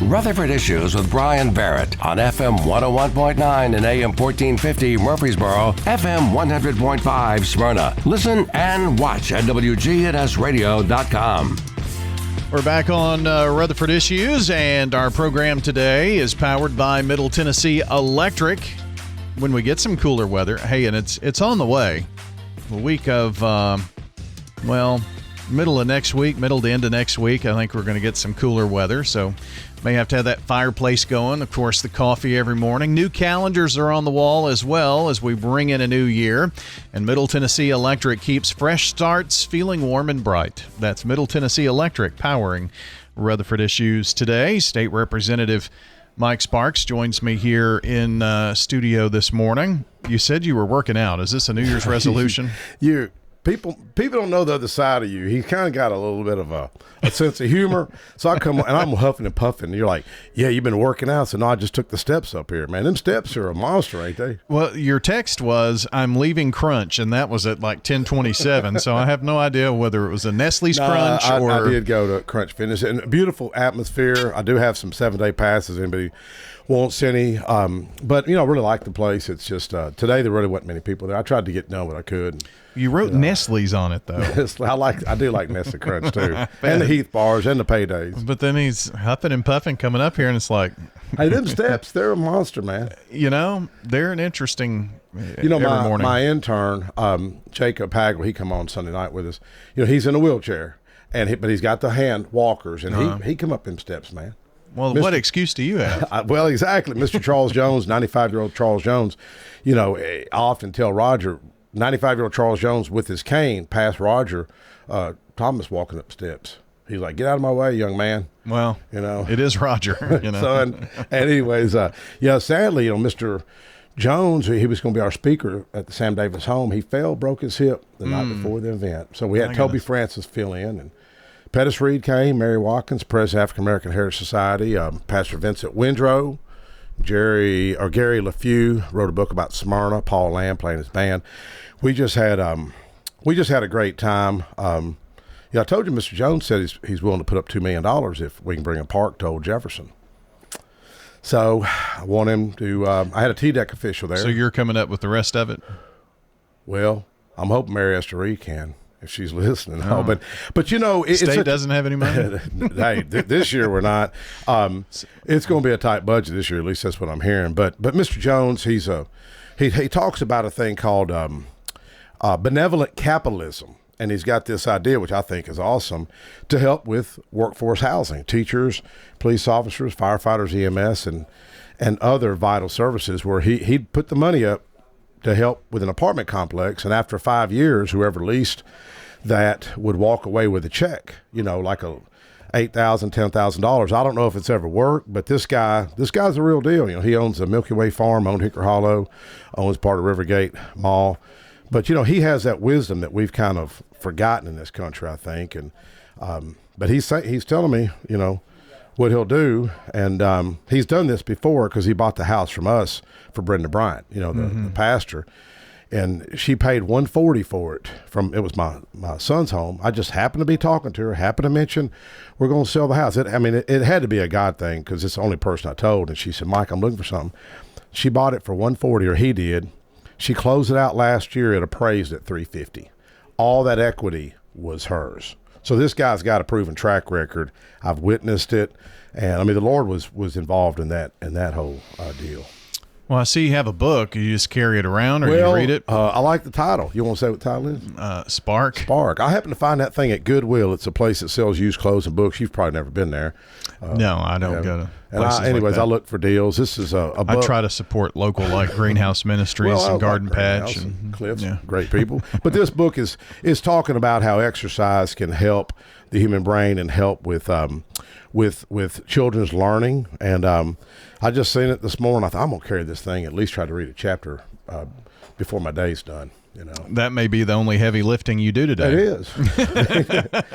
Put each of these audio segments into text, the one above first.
Rutherford Issues with Bryan Barrett on FM 101.9 and AM 1450 Murfreesboro, FM 100.5 Smyrna. Listen and watch at WGNSradio.com. We're back on Rutherford Issues, and our program today is powered by Middle Tennessee Electric. When we get some cooler weather, hey, and it's on the way. The week of, middle of next week, middle to end of next week, I think we're going to get some cooler weather, so may have to have that fireplace going. Of course, the coffee every morning. New calendars are on the wall as well as we bring in a new year. And Middle Tennessee Electric keeps fresh starts feeling warm and bright. That's Middle Tennessee Electric powering Rutherford Issues today. State Representative Mike Sparks joins me here in studio this morning. You said you were working out. Is this a New Year's resolution? People don't know the other side of you. He's kind of got a little bit of a sense of humor. So I come and I'm huffing and puffing. And you're like, yeah, you've been working out. So no, I just took the steps up here, man. Them steps are a monster, ain't they? Well, your text was, I'm leaving Crunch, and that was at like 10:27. So I have no idea whether it was a Nestle's Crunch or... I did go to Crunch Fitness. And a beautiful atmosphere. I do have some 7-day passes. Anybody wants any. But, I really like the place. It's just today there really wasn't many people there. I tried to get done what I could. You wrote Nestle's on it, though. I do like Nestle Crunch, too. And the Heath bars and the paydays. But then he's huffing and puffing coming up here, and it's like... Hey, them steps, they're a monster, man. They're an interesting every morning. My intern, Jacob Hagel, he come on Sunday night with us. He's in a wheelchair, but he's got the hand walkers, and he come up them steps, man. Well, what excuse do you have? Well, exactly. Mr. Charles Jones, 95-year-old Charles Jones, I often tell Roger... 95-year-old Charles Jones with his cane passed Roger Thomas walking up steps. He's like, get out of my way, young man. Well, it is Roger. So, and anyways, sadly, Mr. Jones, he was going to be our speaker at the Sam Davis home. He fell, broke his hip the night before the event. So we had Toby Francis fill in, and Pettis Reed came, Mary Watkins, President of African American Heritage Society, Pastor Vincent Windrow, Gary LaFew wrote a book about Smyrna, Paul Lamb playing his band. We just had a great time. I told you Mr. Jones said he's willing to put up $2 million if we can bring a park to Old Jefferson. So I want him to I had a TDEC official there. So you're coming up with the rest of it? Well, I'm hoping Mary Esther Reed can, if she's listening. Oh. But State doesn't have any money. Hey, this year we're not. It's going to be a tight budget this year. At least that's what I'm hearing. But Mr. Jones, he talks about a thing called benevolent capitalism, and he's got this idea, which I think is awesome, to help with workforce housing, teachers, police officers, firefighters, EMS, and other vital services. Where he'd put the money up to help with an apartment complex, and after 5 years, whoever leased that would walk away with a check, like a $8,000, $10,000. I don't know if it's ever worked, but this guy's the real deal. He owns the Milky Way Farm, owned Hickory Hollow, owns part of Rivergate Mall. But, he has that wisdom that we've kind of forgotten in this country, I think. And but he's telling me, what he'll do. And he's done this before because he bought the house from us for Brenda Bryant, the pastor. And she paid $140 for it. It was my son's home. I just happened to be talking to her, happened to mention we're going to sell the house. It had to be a God thing because it's the only person I told. And she said, Mike, I'm looking for something. She bought it for $140, or he did. She closed it out last year. It appraised at $350. All that equity was hers. So this guy's got a proven track record. I've witnessed it, and the Lord was involved in that whole deal. Well, I see you have a book. You just carry it around, or you read it? I like the title. You want to say what the title is? Spark. Spark. I happen to find that thing at Goodwill. It's a place that sells used clothes and books. You've probably never been there. No, I don't go to places anyways, like that. I look for deals. This is a book. I try to support local, like Greenhouse Ministries and Garden Patch. And Cliffs, great people. But this book is talking about how exercise can help the human brain and help with children's learning. And I just seen it this morning. I thought I'm gonna carry this thing, at least try to read a chapter before my day's done. That may be the only heavy lifting you do today. It is.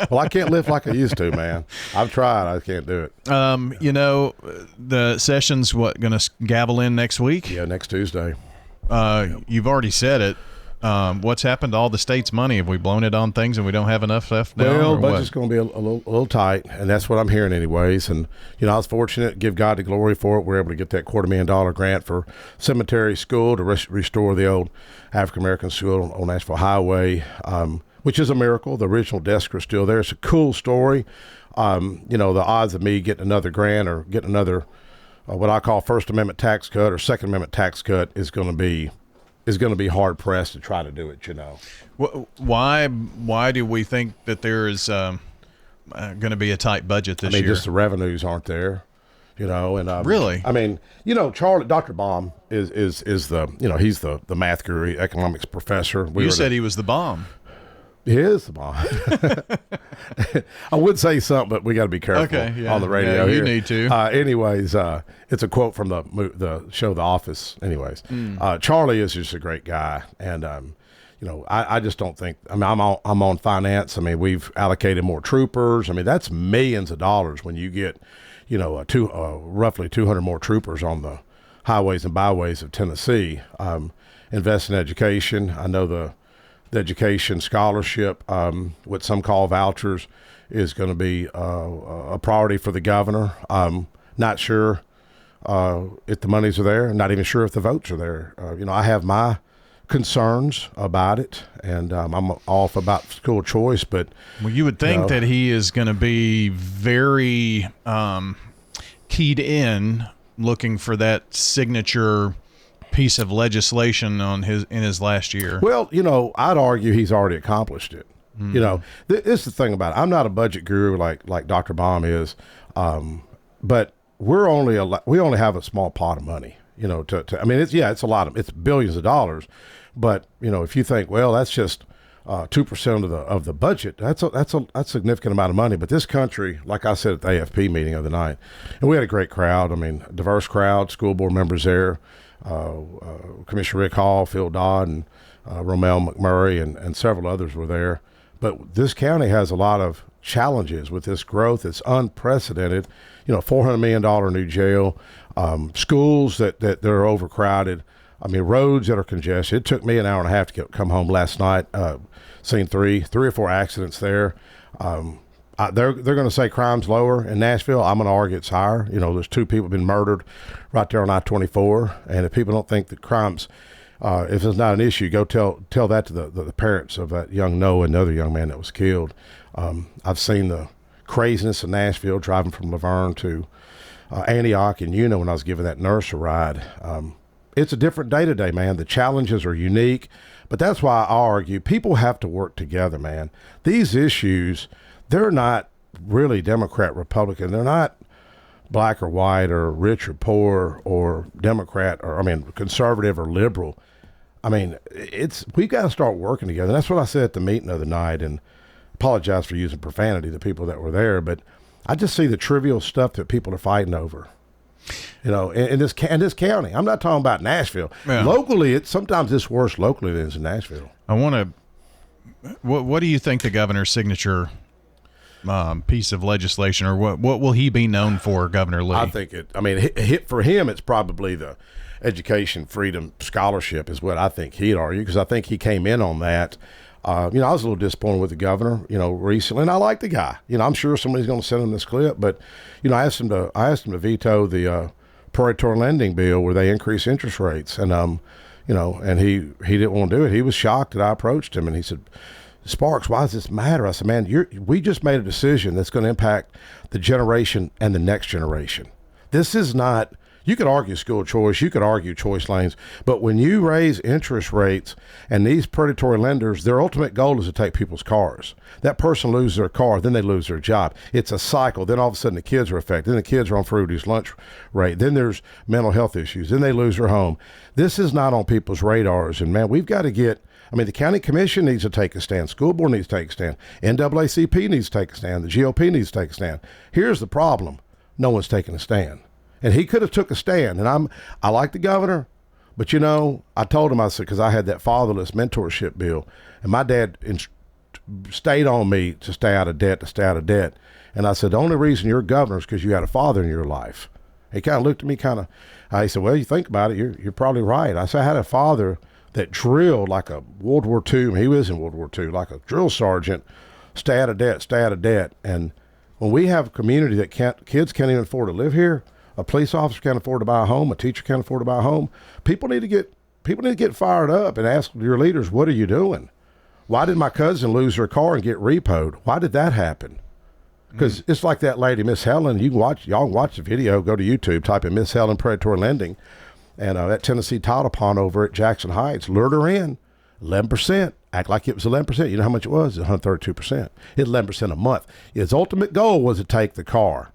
Well, I can't lift like I used to, man. I've tried. I can't do it. The session's going to gavel in next week? Yeah, next Tuesday. You've already said it. What's happened to all the state's money? Have we blown it on things and we don't have enough left now? Well, budget's going to be a little tight, and that's what I'm hearing anyways. And, I was fortunate, give God the glory for it. We were able to get that $250,000 grant for cemetery school to restore the old African-American school on Nashville Highway, which is a miracle. The original desks are still there. It's a cool story. The odds of me getting another grant or getting another what I call First Amendment tax cut or Second Amendment tax cut is going to be hard pressed to try to do it. Why do we think that there is going to be a tight budget this year? Just the revenues aren't there. And really, Charlie, Dr. Baum is the he's the math guru, economics professor. You said he was the bomb. He is the bomb. I would say something, but we got to be careful on the radio. You here. Need to. Anyways, it's a quote from the show The Office. Anyways, Charlie is just a great guy, and I just don't think. I'm on finance. We've allocated more troopers. That's millions of dollars when you get, roughly 200 more troopers on the highways and byways of Tennessee. Invest in education. I know the education scholarship, what some call vouchers, is going to be a priority for the governor. Not sure if the monies are there. Not even sure if the votes are there. I have my concerns about it, and I'm off about school choice. But you would think that he is going to be very keyed in, looking for that signature piece of legislation in his last year. Well, I'd argue he's already accomplished it. This is the thing about it. I'm not a budget guru like Dr. Baum is, but we only have a small pot of money. It's a lot it's billions of dollars, but if you think, well, that's just 2% of the budget, that's a significant amount of money. But this country, like I said at the AFP meeting the other night, and we had a great crowd. Diverse crowd, school board members there. Commissioner Rick Hall, Phil Dodd, and Romel McMurray, and several others were there. But this county has a lot of challenges with this growth. It's unprecedented. $400 million new jail, schools that are overcrowded. Roads that are congested. It took me an hour and a half to come home last night. Seen three or four accidents there. They're going to say crime's lower in Nashville. I'm going to argue it's higher. There's 2 people been murdered right there on I-24. And if people don't think that crime's, if it's not an issue, go tell that to the parents of that young Noah and the other young man that was killed. I've seen the craziness in Nashville driving from Laverne to Antioch. And when I was giving that nurse a ride, it's a different day to day, man. The challenges are unique. But that's why I argue people have to work together, man. These issues, they're not really Democrat, Republican. They're not black or white or rich or poor or Democrat or, conservative or liberal. We've got to start working together. And that's what I said at the meeting the other night, and apologize for using profanity to people that were there. But I just see the trivial stuff that people are fighting over. In this county. I'm not talking about Nashville. Yeah. Locally, sometimes it's worse locally than it's in Nashville. What do you think the governor's signature piece of legislation, or what will he be known for, Governor Lee? I think for him, it's probably the Education Freedom Scholarship is what I think he'd argue, because I think he came in on that. I was a little disappointed with the governor, recently, and I like the guy. I'm sure somebody's going to send him this clip, but, I asked him to veto the predatory lending bill where they increase interest rates, and and he didn't want to do it. He was shocked that I approached him, and he said, Sparks, why does this matter? I said, man, we just made a decision that's going to impact the generation and the next generation. This is not, you could argue school choice, you could argue choice lanes, but when you raise interest rates and these predatory lenders, their ultimate goal is to take people's cars. That person loses their car, then they lose their job. It's a cycle. Then all of a sudden the kids are affected. Then the kids are on free reduced lunch rate. Then there's mental health issues. Then they lose their home. This is not on people's radars. And man, we've got to get, the county commission needs to take a stand. School board needs to take a stand. NAACP needs to take a stand. The GOP needs to take a stand. Here's the problem. No one's taking a stand. And he could have took a stand. And I like the governor, but I told him, I said, because I had that fatherless mentorship bill, and my dad stayed on me to stay out of debt. And I said, the only reason you're governor is because you had a father in your life. He kind of looked at me he said, well, you think about it, you're probably right. I said, I had a father that drilled like a World War II. He was in World War II, like a drill sergeant, stay out of debt. And when we have a community that kids can't even afford to live here, a police officer can't afford to buy a home, a teacher can't afford to buy a home, people need to get fired up and ask your leaders, what are you doing? Why did my cousin lose her car and get repoed? Why did that happen? Because it's like that lady, Miss Helen. Y'all can watch the video. Go to YouTube, type in Miss Helen predatory lending, and that Tennessee title pawn over at Jackson Heights lured her in 11%. Act like it was 11%. You know how much it was? 132%. It's 11% a month. His ultimate goal was to take the car.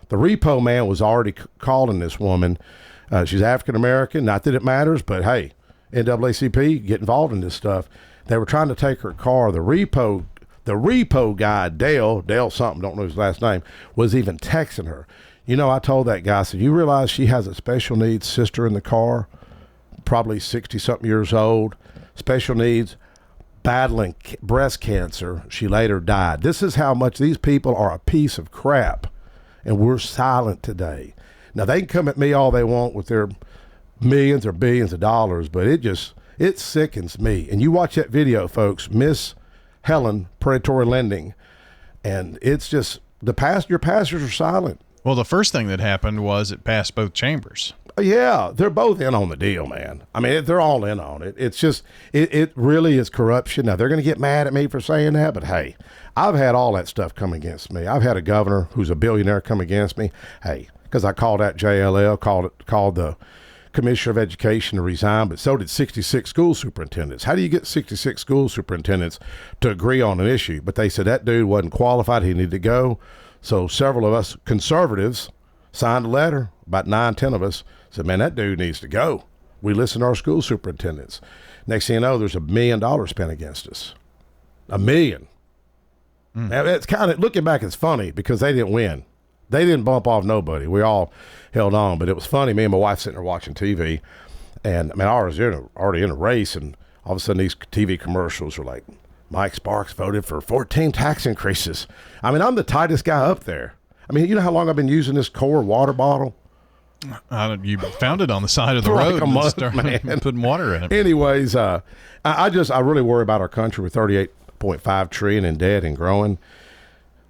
The repo man was already calling this woman. She's African American. Not that it matters, but hey, NAACP get involved in this stuff. They were trying to take her car. The repo guy, Dale something, don't know his last name, was even texting her. You know, I told that guy, I said, you realize she has a special needs sister in the car, probably 60-something years old, special needs, battling breast cancer. She later died. This is how much these people are a piece of crap, and we're silent today. Now, they can come at me all they want with their millions or billions of dollars, but it sickens me. And you watch that video, folks, Miss Helen predatory lending, and it's just your pastors are silent. Well, the first thing that happened was it passed both chambers. Yeah, they're both in on the deal, man. I mean, they're all in on it. It's just it really is corruption. Now, they're going to get mad at me for saying that, but hey, I've had all that stuff come against me. I've had a governor who's a billionaire come against me. Hey, because I called out JLL, called the Commissioner of Education to resign, but so did 66 school superintendents. How do you get 66 school superintendents to agree on an issue? But they said that dude wasn't qualified. He needed to go. So several of us conservatives signed a letter, about 9-10 of us, said, man, that dude needs to go. We listen to our school superintendents. Next thing you know, there's $1 million spent against us. $1 million. Now, it's kind of, looking back, it's funny because they didn't win. They didn't bump off nobody. We all held on, but it was funny. Me and my wife sitting there watching TV, and I mean, I was already in a race, and all of a sudden these TV commercials are like, Mike Sparks voted for 14 tax increases. I mean, I'm the tightest guy up there. I mean, you know how long I've been using this Core water bottle? You found it on the side of the Like road a month, and started putting water in it. Anyways, I really worry about our country with $38.5 trillion in debt and growing.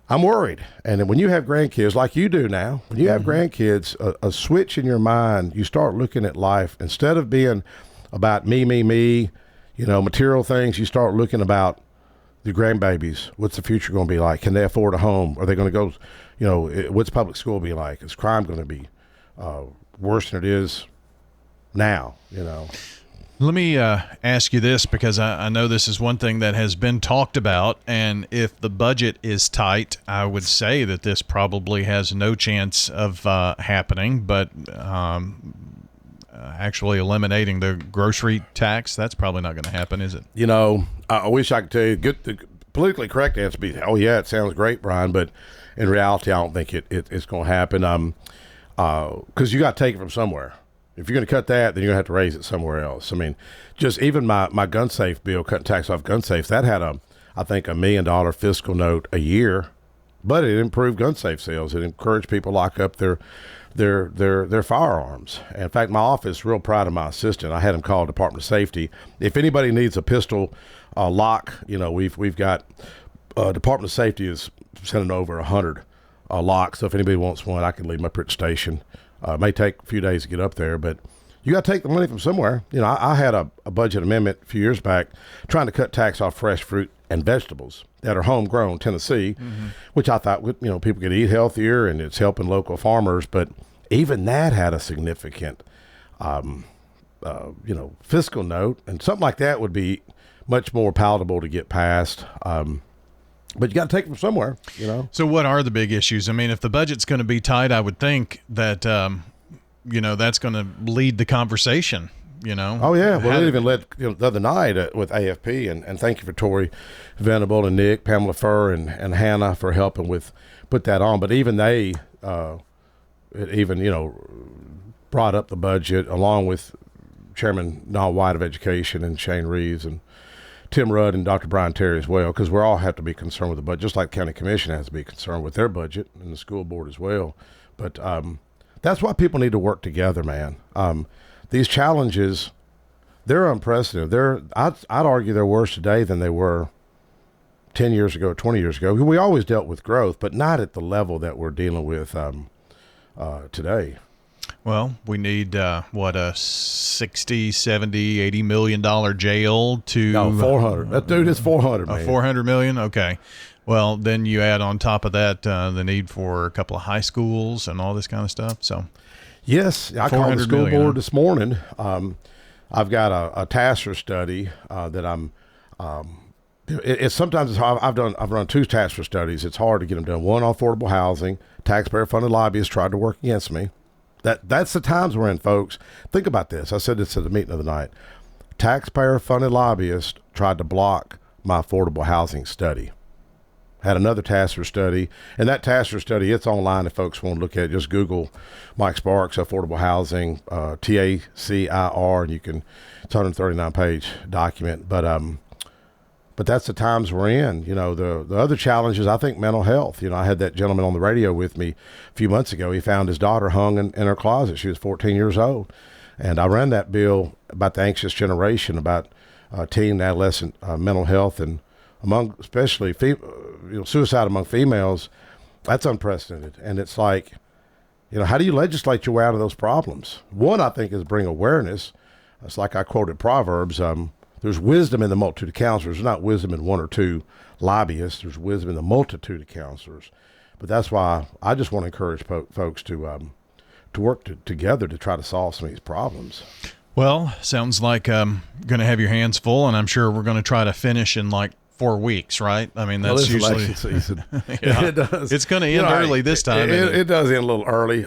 I'm worried. And when you have grandkids like you do now, when you have grandkids, a switch in your mind, you start looking at life instead of being about me, material things. You start looking about the grandbabies. What's the future going to be like? Can they afford a home? Are they going to go, what's public school be like? Is crime going to be worse than it is now, Let me ask you this, because I know this is one thing that has been talked about, and if the budget is tight, I would say that this probably has no chance of happening, but actually eliminating the grocery tax, that's probably not going to happen, is it? I wish I could tell you the politically correct answer would be, oh, yeah, it sounds great, Brian, but in reality, I don't think it's going to happen because you got to take it from somewhere. If you're going to cut that, then you're going to have to raise it somewhere else. I mean, just even my gun safe bill, cutting tax off gun safes, that had I think $1 million fiscal note a year, but it improved gun safe sales. It encouraged people to lock up their firearms. And in fact, my office is real proud of my assistant. I had him call Department of Safety. If anybody needs a pistol lock, we've got Department of Safety is sending over 100 locks. So if anybody wants one, I can leave my print station. It may take a few days to get up there, but you got to take the money from somewhere. I had a budget amendment a few years back trying to cut tax off fresh fruit and vegetables that are homegrown Tennessee, which I thought people could eat healthier and it's helping local farmers. But even that had a significant, fiscal note, and something like that would be much more palatable to get passed. But you got to take them from somewhere, So what are the big issues? I mean, if the budget's going to be tight, I would think that, that's going to lead the conversation, Oh, yeah. Well, it even led the other night with AFP, and thank you for Tori Venable and Nick, Pamela Furr, and Hannah for helping put that on. But even they brought up the budget along with Chairman Donald White of Education and Shane Reeves and Tim Rudd and Dr. Brian Terry as well, because we all have to be concerned with the budget, just like the county commission has to be concerned with their budget and the school board as well. But that's why people need to work together, man. These challenges, they're unprecedented. I'd argue they're worse today than they were 10 years ago, 20 years ago. We always dealt with growth, but not at the level that we're dealing with today. Well, we need, a 60, 70, $80 million jail to... No, 400. That dude is 400, man. 400 million? Okay. Well, then you add on top of that the need for a couple of high schools and all this kind of stuff. So, yes, I called the school board this morning. I've got a TASER study that I'm it's sometimes I've run 2 TASER studies. It's hard to get them done. One on affordable housing. Taxpayer-funded lobbyists tried to work against me. That's the times we're in, folks. Think about this. I said this at the meeting of the night. Taxpayer-funded lobbyists tried to block my affordable housing study. Had another TASER study, and that TASER study, it's online if folks want to look at it. Just Google Mike Sparks, affordable housing, TACIR, and it's a 139-page document. But that's the times we're in. The other challenges, I think, mental health. I had that gentleman on the radio with me a few months ago. He found his daughter hung in her closet. She was 14 years old. And I ran that bill about the anxious generation, about teen and adolescent mental health, and especially suicide among females. That's unprecedented. And it's like, how do you legislate your way out of those problems? One, I think, is bring awareness. It's like I quoted Proverbs, there's wisdom in the multitude of counselors. There's not wisdom in 1 or 2 lobbyists. There's wisdom in the multitude of counselors. But that's why I just want to encourage folks to work together to try to solve some of these problems. Well, sounds like going to have your hands full, and I'm sure we're going to try to finish in 4 weeks, right? I mean, that's usually election season. Yeah. It does. It's going to end early this time. It does end a little early.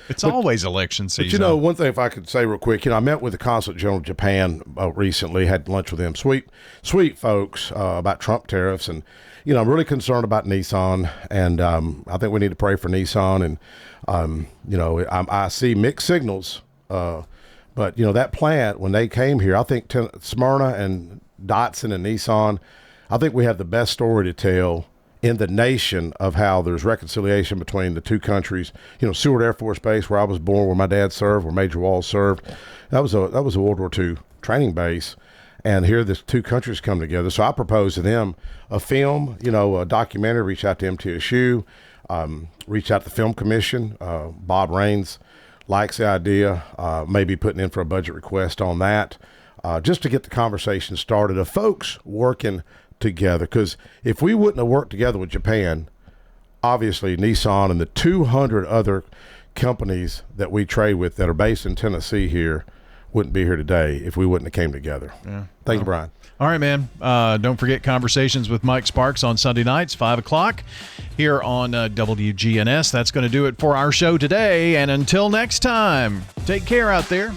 It's always election season. But one thing, if I could say real quick, I met with the Consulate General of Japan recently. Had lunch with them. Sweet folks about Trump tariffs, and I'm really concerned about Nissan, and I think we need to pray for Nissan. And I see mixed signals, but that plant when they came here, I think Smyrna and Datsun and Nissan. I think we have the best story to tell in the nation of how there's reconciliation between the 2 countries. Seward Air Force Base, where I was born, where my dad served, where Major Walls served. That was a World War II training base. And here the 2 countries come together. So I proposed to them a film, a documentary, reach out to MTSU, reach out to the Film Commission. Bob Raines likes the idea, maybe putting in for a budget request on that, just to get the conversation started of folks working together. Because if we wouldn't have worked together with Japan, obviously Nissan and the 200 other companies that we trade with that are based in Tennessee here wouldn't be here today if we wouldn't have came together. Yeah. Thank you, Brian. All right, man. Don't forget Conversations with Mike Sparks on Sunday nights, 5 o'clock here on WGNS. That's going to do it for our show today. And until next time, take care out there.